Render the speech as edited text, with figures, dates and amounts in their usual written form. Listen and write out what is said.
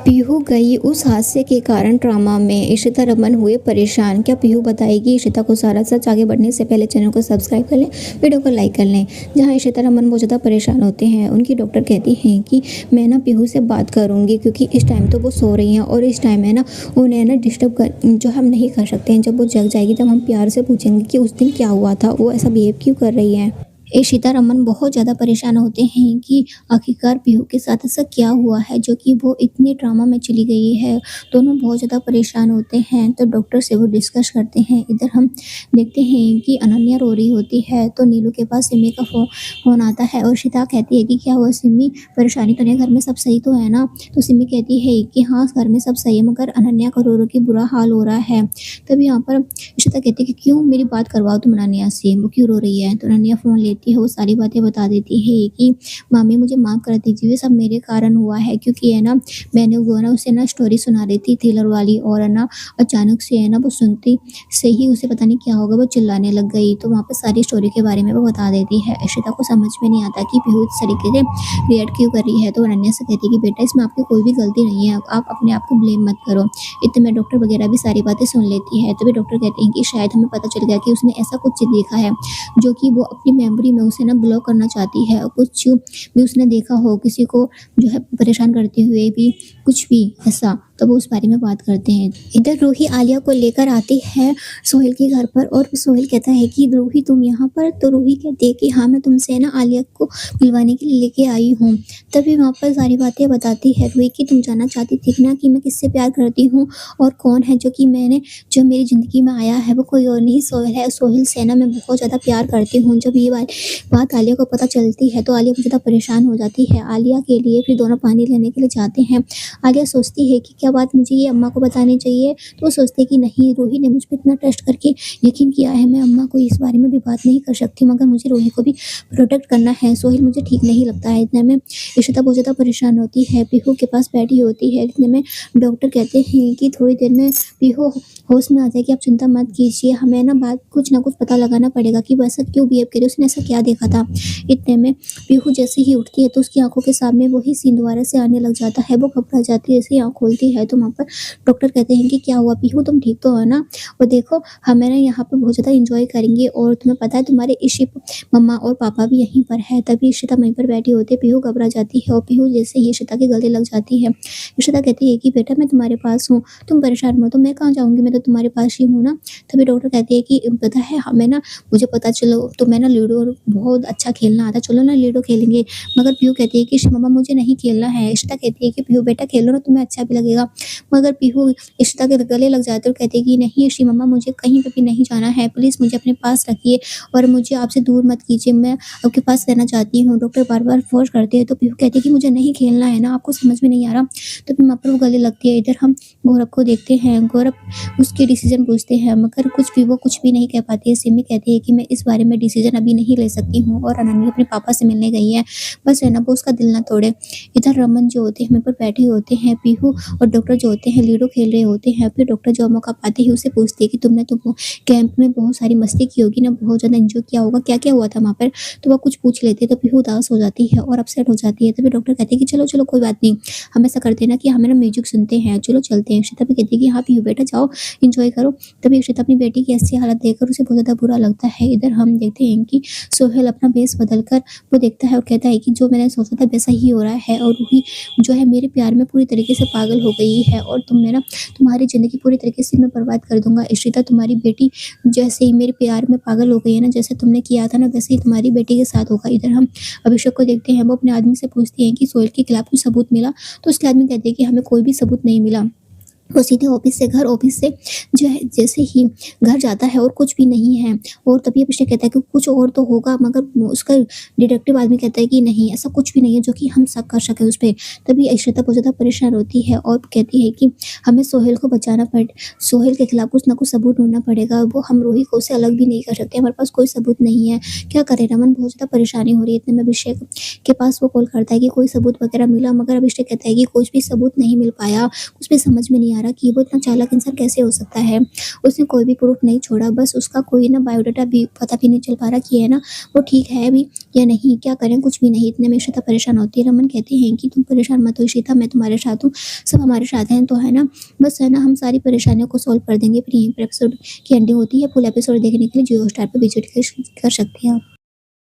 पीहू गई उस हादसे के कारण ट्रॉमा में, इशिता रमन हुए परेशान। क्या पीहू बताएगी इशिता को सारा सच? आगे बढ़ने से पहले चैनल को सब्सक्राइब कर लें, वीडियो को लाइक कर लें। जहां इशिता रमन बहुत ज़्यादा परेशान होते हैं, उनकी डॉक्टर कहती हैं कि मैं ना पीहू से बात करूंगी, क्योंकि इस टाइम तो वो सो रही हैं और इस टाइम है ना उन्हें ना डिस्टर्ब कर जो हम नहीं कर सकते हैं। जब वो जग जाएगी तब हम प्यार से पूछेंगे कि उस दिन क्या हुआ था, वो ऐसा बिहेव क्यों कर रही है। इशिता रमन बहुत ज़्यादा परेशान होते हैं कि आखिरकार पीहू के साथ ऐसा क्या हुआ है जो कि वो इतने ड्रामा में चली गई है। दोनों बहुत ज़्यादा परेशान होते हैं तो डॉक्टर से वो डिस्कस करते हैं। इधर हम देखते हैं कि अनन्या रो रही होती है तो नीलू के पास सिमी का फ़ोन आता है और इशिता कहती है कि क्या हुआ सिमी, परेशानी तो नहीं, घर में सब सही तो है ना? तो सिमी कहती है कि हाँ घर में सब सही है, मगर अनन्या का रो रो के बुरा हाल हो रहा है। तब यहाँ पर इशिता कहती है कि क्यों, मेरी बात करवाओ तुम अनन्या से, वो क्यों रो रही है? तो अनन्या फ़ोन लेती है, वो सारी बातें बता देती है कि मामी मुझे माफ़ कर दीजिए, ये सब मेरे कारण हुआ है, क्योंकि है ना मैंने वो ना उसे ना स्टोरी सुना रही थी थ्रिलर वाली, और है ना अचानक से है ना वो सुनती से ही उसे पता नहीं क्या होगा, वो चिल्लाने लग गई। तो वहाँ पे सारी स्टोरी के बारे में वो बता देती है। इशिता को समझ में नहीं आता कि पीहू इस तरीके से रिएक्ट क्यों कर रही है। तो अनन्या से कहती है कि बेटा इसमें आपकी कोई भी गलती नहीं है, आप अपने आप को ब्लेम मत करो। इतने में डॉक्टर वगैरह भी सारी बातें सुन लेती है। तभी डॉक्टर कहते हैं कि शायद हमें पता चल गया कि उसने ऐसा कुछ देखा है जो कि वो अपनी मेमोरी में उसे ना ब्लॉक करना चाहती है, और कुछ भी उसने देखा हो किसी को जो है परेशान करते हुए भी, कुछ भी ऐसा, तो वो उस बारे में बात करते हैं। इधर रूही आलिया को लेकर आती है सोहेल के घर पर, और सोहेल कहता है कि रूही तुम यहाँ पर? तो रूही कहती है कि हाँ मैं तुमसे ना आलिया को मिलवाने के लिए लेके आई हूँ। तभी वहाँ पर सारी बातें बताती है रूही कि तुम जानना चाहती थी ना कि मैं किससे प्यार करती हूँ और कौन है जो मेरी ज़िंदगी में आया है, वो कोई और नहीं सोहेल है। सोहेल से ना मैं बहुत ज़्यादा प्यार करती हूँ। जब ये बात आलिया को पता चलती है तो आलिया बहुत ज़्यादा परेशान हो जाती है। आलिया के लिए फिर दोनों पानी लेने के लिए जाते हैं। आलिया सोचती है कि क्या बात मुझे ये अम्मा को बतानी चाहिए, तो वो सोचती है कि नहीं, रूही ने मुझ पर इतना ट्रस्ट करके यकीन किया है, मैं अम्मा को इस बारे में भी बात नहीं कर सकती, मगर मुझे रूही को भी प्रोटेक्ट करना है। सोहेल मुझे ठीक नहीं लगता है। इतने में इशिता बहुत ज़्यादा परेशान होती है, पीहू के पास बैठी होती है। इतने में डॉक्टर कहते हैं कि थोड़ी देर में पीहू होश में आ जाएगी, आप चिंता मत कीजिए, हमें ना बात कुछ ना कुछ पता लगाना पड़ेगा कि वो ऐसा क्यों बिहेव करे, उसने ऐसा क्या देखा था। इतने में पीहू जैसे ही उठती है तो उसकी आंखों के सामने वही सीन दोबारा से आने लग जाता है। वो घबरा जाती है, जैसे ही आँख खोलती है तो वहाँ पर डॉक्टर कहते हैं कि क्या हुआ पीहू, तुम ठीक तो हो ना? और देखो हम ना यहाँ पर बहुत ज़्यादा इंजॉय करेंगे, और तुम्हें पता है तुम्हारे इशिप मम्मा और पापा भी यहीं पर है। तभी इशिता वहीं पर बैठी होती है। पीहू घबरा जाती है और पीहू जैसे ही इशिता के गले लग जाती है। इशिता कहती है कि बेटा मैं तुम्हारे पास हूँ, तुम परेशान मत हो, मैं कहाँ जाऊँगी, मैं तो तुम्हारे पास ही हूँ ना। तभी डॉक्टर कहती है कि पता है हमें ना, मुझे पता चलो तुम्हें ना लूडो बहुत अच्छा खेलना आता, चलो ना लूडो खेलेंगे। मगर पीहू कहती है कि मम्मा मुझे नहीं खेलना है। इशिता कहती है कि पीहू बेटा खेलो ना, तुम्हें अच्छा भी लगेगा। मगर पीहू इशिता के गले लग जाते और कहती है कि नहीं ऋषि मम्मा, मुझे कहीं पे भी नहीं जाना है, प्लीज़ मुझे अपने पास रखिए और मुझे आपसे दूर मत कीजिए, मैं आपके पास रहना चाहती हूँ। डॉक्टर बार बार फोर्स करते हैं तो पीहू कहती है कि मुझे नहीं खेलना है ना, आपको समझ में नहीं आ रहा। तो फिर वहाँ पर वो गले लगती है। इधर हम गौरव को देखते हैं, गौरव उसके डिसीजन पूछते हैं, मगर वो कुछ भी नहीं कह पाती है। सिमी कहती है कि मैं इस बारे में डिसीजन अभी नहीं ले सकती हूँ, और अनन्या अपने पापा से मिलने गई है, बस है ना वो उसका दिल ना तोड़े। इधर रमन जो होते हैं वहीं पर बैठे होते हैं, पीहू और डॉक्टर जो होते हैं लूडो खेल रहे होते हैं। फिर डॉक्टर जो मौका पाते ही उसे पूछती है कि तुमने तो कैंप में बहुत सारी मस्ती की होगी ना, बहुत ज़्यादा एंजॉय किया होगा, क्या क्या हुआ था वहाँ पर? तो वह कुछ पूछ लेती है तो पीहू उदास हो जाती है और अपसेट हो जाती है। तभी डॉक्टर कहते हैं कि चलो चलो कोई बात नहीं, हम ऐसा करते हैं ना कि हमें ना म्यूजिक सुनते हैं, चलो चलते हैं। इशिता भी कहती है कि हाँ पीहू बेटा जाओ एंजॉय करो। तभी इशिता अपनी बेटी की ऐसी हालत देखकर उसे बहुत ज़्यादा बुरा लगता है। इधर हम देखते हैं कि सोहेल अपना भेष बदल कर वो देखता है और कहता है कि जो मैंने सोचा था वैसा ही हो रहा है, और रूही जो है मेरे प्यार में पूरी तरीके से पागल हो गई है, और तुमने ना तुम्हारी ज़िंदगी पूरी तरीके से मैं बर्बाद कर दूंगा। इशिता तुम्हारी बेटी जैसे ही मेरे प्यार में पागल हो गई है ना, जैसे तुमने किया था ना वैसे ही तुम्हारी बेटी के साथ होगा। इधर हम अभिषेक को देखते हैं, वो अपने आदमी से पूछती हैं कि सोहेल के खिलाफ कुछ सबूत मिला? तो उसके आदमी कहते हैं कि हमें कोई भी सबूत नहीं मिला। वो सीधे ऑफिस से जो है जैसे ही घर जाता है और कुछ भी नहीं है। और तभी अभिषेक कहता है कि कुछ और तो होगा, मगर उसका डिटेक्टिव आदमी कहता है कि नहीं, ऐसा कुछ भी नहीं है जो कि हम शक कर सके उस पर। तभी इशिता बहुत ज़्यादा परेशान होती है और कहती है कि हमें सोहेल को बचाना सोहेल के खिलाफ कुछ ना कुछ सबूत ढूंढना पड़ेगा, वो हम रूही को से अलग भी नहीं कर सकते, हमारे पास कोई सबूत नहीं है, क्या करें। रमन बहुत ज़्यादा परेशानी हो रही है। इतने में अभिषेक के पास वो कॉल करता है कि कोई सबूत वगैरह मिला, मगर अभिषेक कहता है कि कुछ भी सबूत नहीं मिल पाया, कुछ भी समझ में नहीं आ रहा कि वो इतना चालाक इंसान कैसे हो सकता है। उसने कोई भी प्रूफ़ नहीं छोड़ा, बस उसका कोई ना बायोडाटा भी पता भी नहीं चल पा रहा कि है ना वो ठीक है भी या नहीं, क्या करें कुछ भी नहीं। इतने में इशिता परेशान होती है। रमन कहते हैं कि तुम परेशान मत हो इशिता, मैं तुम्हारे साथ हूँ, सब हमारे साथ हैं, तो है ना बस है ना हम सारी परेशानियों को सॉल्व कर देंगे। फिर यहीं पर एपिसोड की एंडिंग होती है। फुल एपिसोड देखने के लिए जियो हॉटस्टार पे विजिट कर सकते हैं आप।